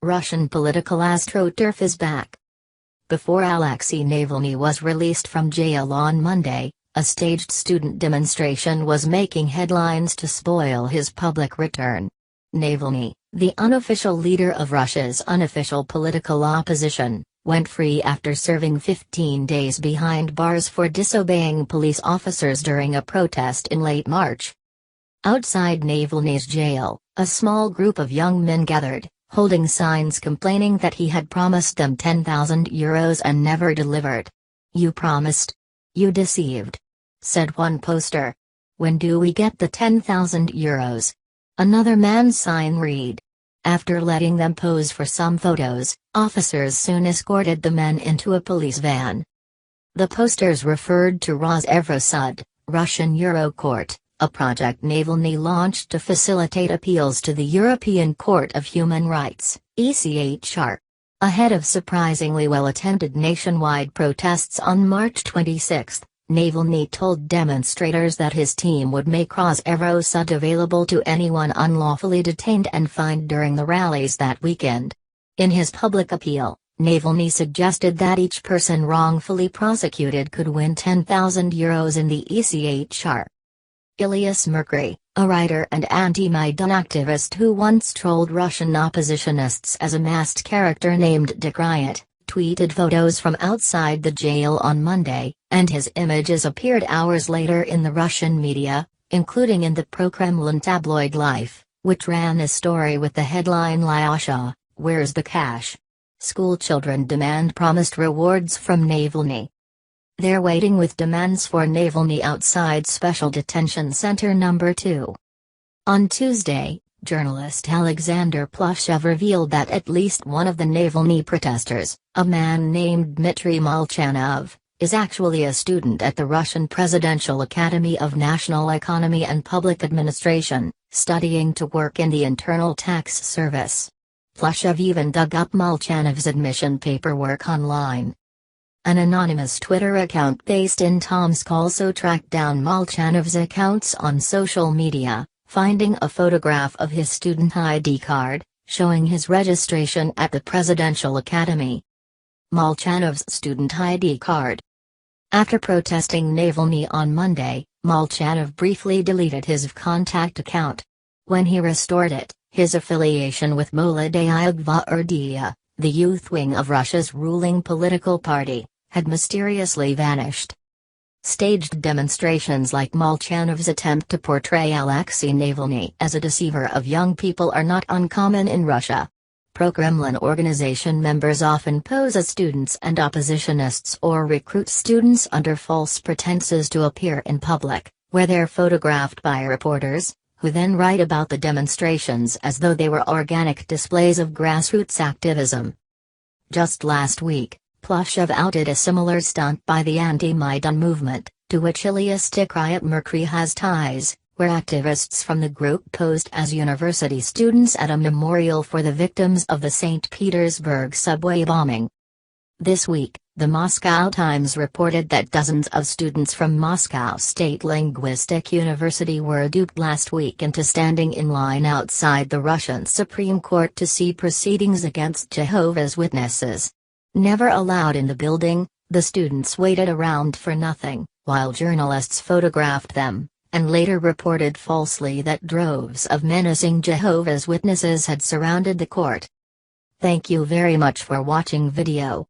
Russian political Astroturf is back. Before Alexey Navalny was released from jail on Monday, a staged student demonstration was making headlines to spoil his public return. Navalny, the unofficial leader of Russia's unofficial political opposition, went free after serving 15 days behind bars for disobeying police officers during a protest in late March. Outside Navalny's jail, a small group of young men gathered, holding signs complaining that he had promised them €10,000 and never delivered. "You promised. You deceived," said one poster. "When do we get the €10,000? Another man's sign read. After letting them pose for some photos, officers soon escorted the men into a police van. The posters referred to RosEvroSud, Russian Euro Court, a project Navalny launched to facilitate appeals to the European Court of Human Rights, ECHR. Ahead of surprisingly well-attended nationwide protests on March 26, Navalny told demonstrators that his team would make RosEvroSud available to anyone unlawfully detained and fined during the rallies that weekend. In his public appeal, Navalny suggested that each person wrongfully prosecuted could win €10,000 in the ECHR. Ilyas Mercury, a writer and anti-Maidan activist who once trolled Russian oppositionists as a masked character named Dick Riot, tweeted photos from outside the jail on Monday, and his images appeared hours later in the Russian media, including in the pro-Kremlin tabloid Life, which ran a story with the headline "Lyasha, where's the cash?" Schoolchildren demand promised rewards from Navalny. They're waiting with demands for Navalny outside Special Detention Center No. 2. On Tuesday, journalist Alexander Plushev revealed that at least one of the Navalny protesters, a man named Dmitry Molchanov, is actually a student at the Russian Presidential Academy of National Economy and Public Administration, studying to work in the Internal Tax Service. Plushev even dug up Molchanov's admission paperwork online. An anonymous Twitter account based in Tomsk also tracked down Molchanov's accounts on social media, finding a photograph of his student ID card, showing his registration at the Presidential Academy. Molchanov's student ID card. After protesting Navalny on Monday, Molchanov briefly deleted his contact account. When he restored it, his affiliation with Molodaya Gvardiya, the youth wing of Russia's ruling political party, had mysteriously vanished. Staged demonstrations like Molchanov's attempt to portray Alexey Navalny as a deceiver of young people are not uncommon in Russia. Pro-Kremlin organization members often pose as students and oppositionists or recruit students under false pretenses to appear in public, where they're photographed by reporters, who then write about the demonstrations as though they were organic displays of grassroots activism. Just last week, Plushev outed a similar stunt by the anti-Maidan movement, to which Ilyas Riot Mercury has ties, where activists from the group posed as university students at a memorial for the victims of the St. Petersburg subway bombing. This week, the Moscow Times reported that dozens of students from Moscow State Linguistic University were duped last week into standing in line outside the Russian Supreme Court to see proceedings against Jehovah's Witnesses. Never allowed in the building, the students waited around for nothing, while journalists photographed them, and later reported falsely that droves of menacing Jehovah's Witnesses had surrounded the court. Thank you very much for watching video.